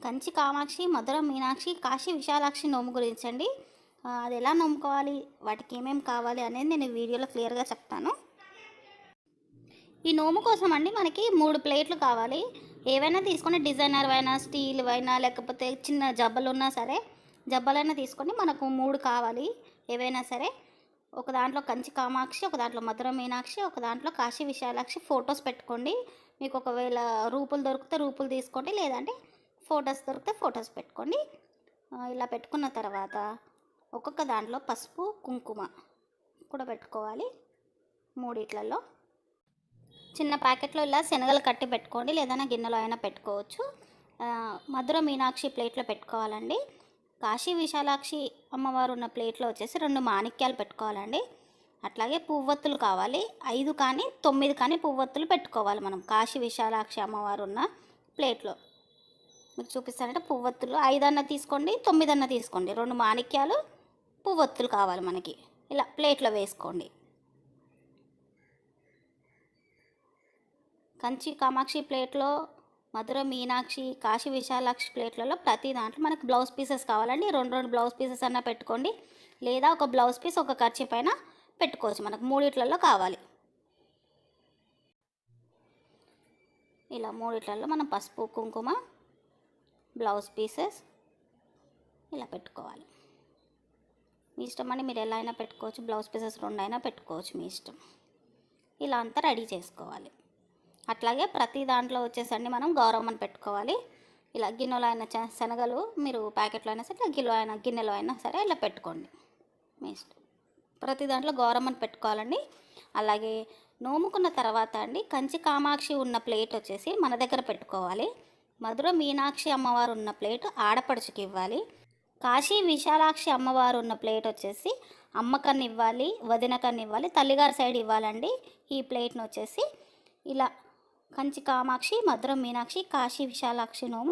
కంచి కామాక్షి, మధుర మీనాక్షి, కాశీ విశాలాక్షి నోము గురించి అండి. అది ఎలా నమ్ముకోవాలి, వాటికి ఏమేమి కావాలి అనేది నేను ఈ వీడియోలో క్లియర్గా చెప్తాను. ఈ నోము కోసం అండి మనకి 3 ప్లేట్లు కావాలి. ఏవైనా తీసుకొని డిజైనర్ అయినా, స్టీల్ అయినా, లేకపోతే చిన్న జబ్బలు ఉన్నా సరే, జబ్బలైనా తీసుకొని మనకు 3 కావాలి ఏవైనా సరే. ఒక దాంట్లో కంచి కామాక్షి, ఒక దాంట్లో మధుర మీనాక్షి, ఒక దాంట్లో కాశీ విశాలాక్షి ఫొటోస్ పెట్టుకోండి. మీకు ఒకవేళ రూపులు దొరికితే రూపులు తీసుకోండి, లేదంటే ఫొటోస్ దొరికితే ఫొటోస్ పెట్టుకోండి. ఇలా పెట్టుకున్న తర్వాత ఒక్కొక్క దాంట్లో పసుపు కుంకుమ కూడా పెట్టుకోవాలి. 3 చిన్న ప్యాకెట్లో ఇలా శనగలు కట్టి పెట్టుకోండి, లేదన్నా గిన్నెలో అయినా పెట్టుకోవచ్చు. మధుర మీనాక్షి ప్లేట్లో పెట్టుకోవాలండి. కాశీ విశాలాక్షి అమ్మవారు ఉన్న ప్లేట్లో వచ్చేసి 2 మాణిక్యాలు పెట్టుకోవాలండి. అట్లాగే పువ్వొత్తులు కావాలి. 5 కానీ 9 కానీ పువ్వొత్తులు పెట్టుకోవాలి మనం కాశీ విశాలాక్షి అమ్మవారు ఉన్న ప్లేట్లో. మీకు చూపిస్తానంటే పువ్వొత్తులు 5 అన్న తీసుకోండి, 9 అన్న తీసుకోండి. 2 మాణిక్యాలు, పువ్వొత్తులు కావాలి మనకి. ఇలా ప్లేట్లో వేసుకోండి. కంచి కామాక్షి ప్లేట్లో, మధుర మీనాక్షి, కాశీ విశాలాక్షి ప్లేట్లలో ప్రతి దాంట్లో మనకు బ్లౌజ్ పీసెస్ కావాలండి. 2 బ్లౌజ్ పీసెస్ అన్న పెట్టుకోండి, లేదా ఒక బ్లౌజ్ పీస్ ఒక ఖర్చు పైన పెట్టుకోవచ్చు. మనకు 3 కావాలి. ఇలా 3 మనం పసుపు కుంకుమ, బ్లౌజ్ పీసెస్ ఇలా పెట్టుకోవాలి. మీ ఇష్టం అండి, మీరు ఎలా అయినా పెట్టుకోవచ్చు. బ్లౌజ్ పీసెస్ 2 అయినా పెట్టుకోవచ్చు, మీ ఇష్టం. ఇలా అంతా రెడీ చేసుకోవాలి. అట్లాగే ప్రతి దాంట్లో వచ్చేసండి మనం గౌరమ్మని పెట్టుకోవాలి. ఇలా గిన్నెలో అయినా శనగలు మీరు ప్యాకెట్లో అయినా సరే, గిన్నెలో అయినా సరే ఇలా పెట్టుకోండి, మీ ఇష్టం. ప్రతి దాంట్లో గౌరమ్మని పెట్టుకోవాలండి. అలాగే నోముకున్న తర్వాత అండి కంచి కామాక్షి ఉన్న ప్లేట్ వచ్చేసి మన దగ్గర పెట్టుకోవాలి. మధుర మీనాక్షి అమ్మవారు ఉన్న ప్లేట్ ఆడపడుచుకి ఇవ్వాలి. కాశీ విశాలాక్షి అమ్మవారు ఉన్న ప్లేట్ వచ్చేసి అమ్మకన్ని ఇవ్వాలి, వదినకన్ని ఇవ్వాలి, తల్లిగారి సైడ్ ఇవ్వాలండి. ఈ ప్లేట్ను వచ్చేసి ఇలా కంచి కామాక్షి, మధుర మీనాక్షి, కాశీ విశాలాక్షి నోము